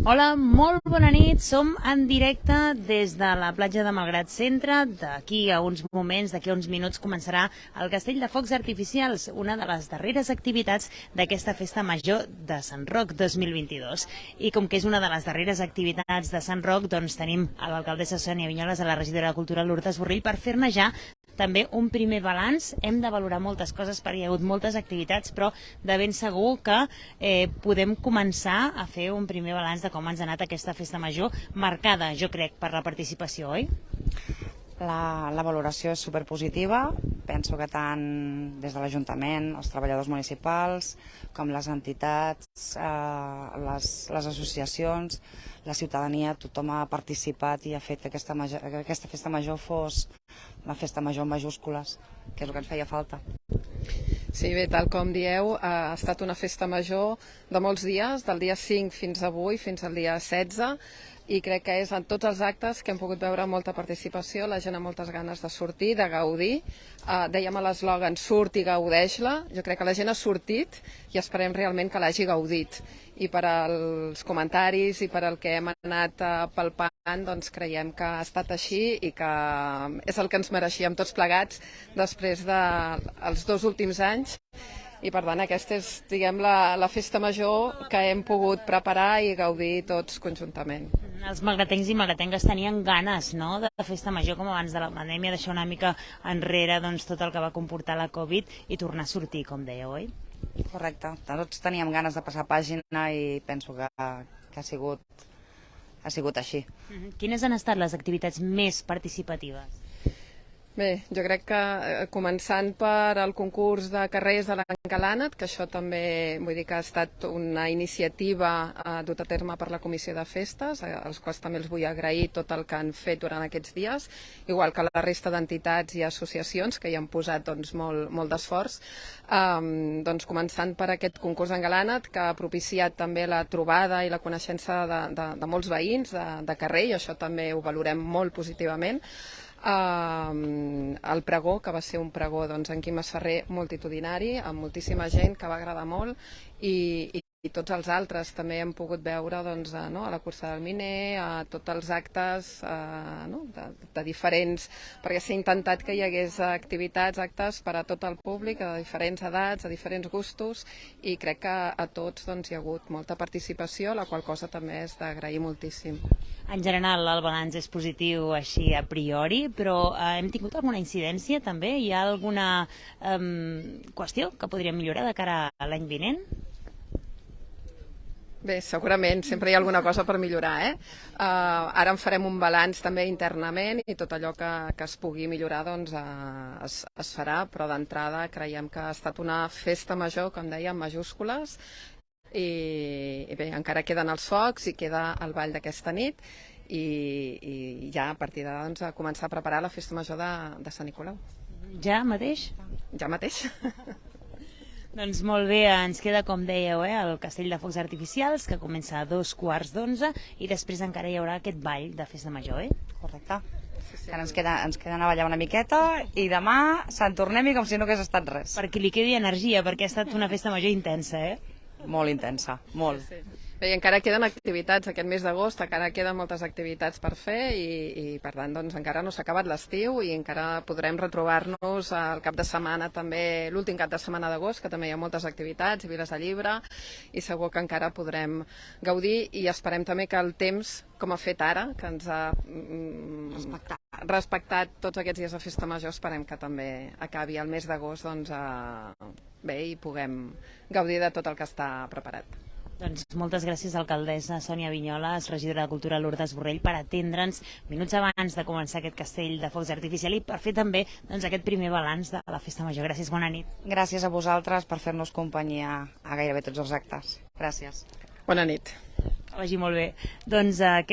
Hola, molt bona nit. Som en directe des de la platja de Malgrat Centre. D'aquí a uns moments, d'aquí a uns minuts, començarà el Castell de Focs Artificials, una de les darreres activitats d'aquesta Festa Major de Sant Roc 2022. I com que és una de les darreres activitats de Sant Roc, doncs tenim a l'alcaldessa Sònia Vinyoles, a la regidora de Cultura Lourdes Borrell, per fer-ne ja també un primer balanç. Hem de valorar moltes coses perquè hi ha hagut moltes activitats, però de ben segur que podem començar a fer un primer balanç de com ens ha anat aquesta festa major, marcada, jo crec, per la participació, oi? La valoració és superpositiva. Penso que tant des de l'Ajuntament, els treballadors municipals, com les entitats, les associacions, la ciutadania, tothom ha participat i ha fet que aquesta festa major fos la festa major en majúscules, que és el que ens feia falta. Sí, bé, tal com dieu, ha estat una festa major de molts dies, del dia 5 fins avui, fins al dia 16, i crec que és en tots els actes que hem pogut veure molta participació, la gent amb moltes ganes de sortir, de gaudir. Dèiem a l'eslògan, surt i gaudeix-la. Jo crec que la gent ha sortit i esperem realment que l'hagi gaudit. I per als comentaris i per al que hem anat palpant, doncs creiem que ha estat així i que és el que ens mereixíem tots plegats després dels 2 últims anys. I per tant aquesta és, diguem, la festa major que hem pogut preparar i gaudir tots conjuntament. Els malgratencs i malgratengues tenien ganes, no?, de la festa major, com abans de la pandèmia, deixar una mica enrere doncs, tot el que va comportar la Covid i tornar a sortir, com dèieu, oi? Correcte, tots teníem ganes de passar pàgina i penso que ha sigut així. Quines han estat les activitats més participatives? Bé, jo crec que començant per el concurs de carrers de l'Engalànet, que això també vull dir que ha estat una iniciativa dut a terme per la Comissió de Festes, als quals també els vull agrair tot el que han fet durant aquests dies, igual que la resta d'entitats i associacions que hi han posat doncs, molt d'esforç. Doncs començant per aquest concurs d'Engalànet, que ha propiciat també la trobada i la coneixença de molts veïns de carrer, i això també ho valorem molt positivament. El pregó, que va ser un pregó doncs, en Quim Masferrer multitudinari, amb moltíssima gent, que va agradar molt, i tots els altres també hem pogut veure doncs, a la cursa del Miner, a tots els actes de diferents, perquè s'ha intentat que hi hagués actes per a tot el públic, a diferents edats, a diferents gustos, i crec que a tots doncs, hi ha hagut molta participació, la qual cosa també és d'agrair moltíssim. En general el balanç és positiu així a priori, però hem tingut alguna incidència també? Hi ha alguna qüestió que podríem millorar de cara a l'any vinent? Bé, segurament, sempre hi ha alguna cosa per millorar, ara en farem un balanç també internament i tot allò que es pugui millorar doncs es farà, però d'entrada creiem que ha estat una festa major, com deia, en majúscules, i bé, encara queden els focs i queda el ball d'aquesta nit i ja a partir de doncs, a començar a preparar la festa major de Sant Nicolau. Ja mateix? Ja mateix. Doncs molt bé, ens queda, com dèieu, el Castell de Focs Artificials, que comença a 11:15 i després encara hi haurà aquest ball de festa major, Correcte. Ara ens queda anar a ballar una miqueta i demà se'n tornem-hi com si no hagués estat res. Perquè li quedi energia, perquè ha estat una festa major intensa, Molt intensa, molt. Sí. Bé, i encara queden activitats aquest mes d'agost, encara queden moltes activitats per fer i per tant doncs, encara no s'ha acabat l'estiu i encara podrem retrobar-nos el cap de setmana també, l'últim cap de setmana d'agost, que també hi ha moltes activitats i viles de llibre i segur que encara podrem gaudir i esperem també que el temps, com ha fet ara, que ens ha respectat tots aquests dies de festa major, esperem que també acabi el mes d'agost doncs, bé i puguem gaudir de tot el que està preparat. Doncs moltes gràcies, alcaldessa Sònia Vinyoles, regidora de Cultura Lourdes Borrell, per atendre'ns minuts abans de començar aquest Castell de Focs Artificials i per fer també doncs, aquest primer balanç de la festa major. Gràcies, bona nit. Gràcies a vosaltres per fer-nos companyia a gairebé tots els actes. Gràcies. Bona nit. Que vagi molt bé. Doncs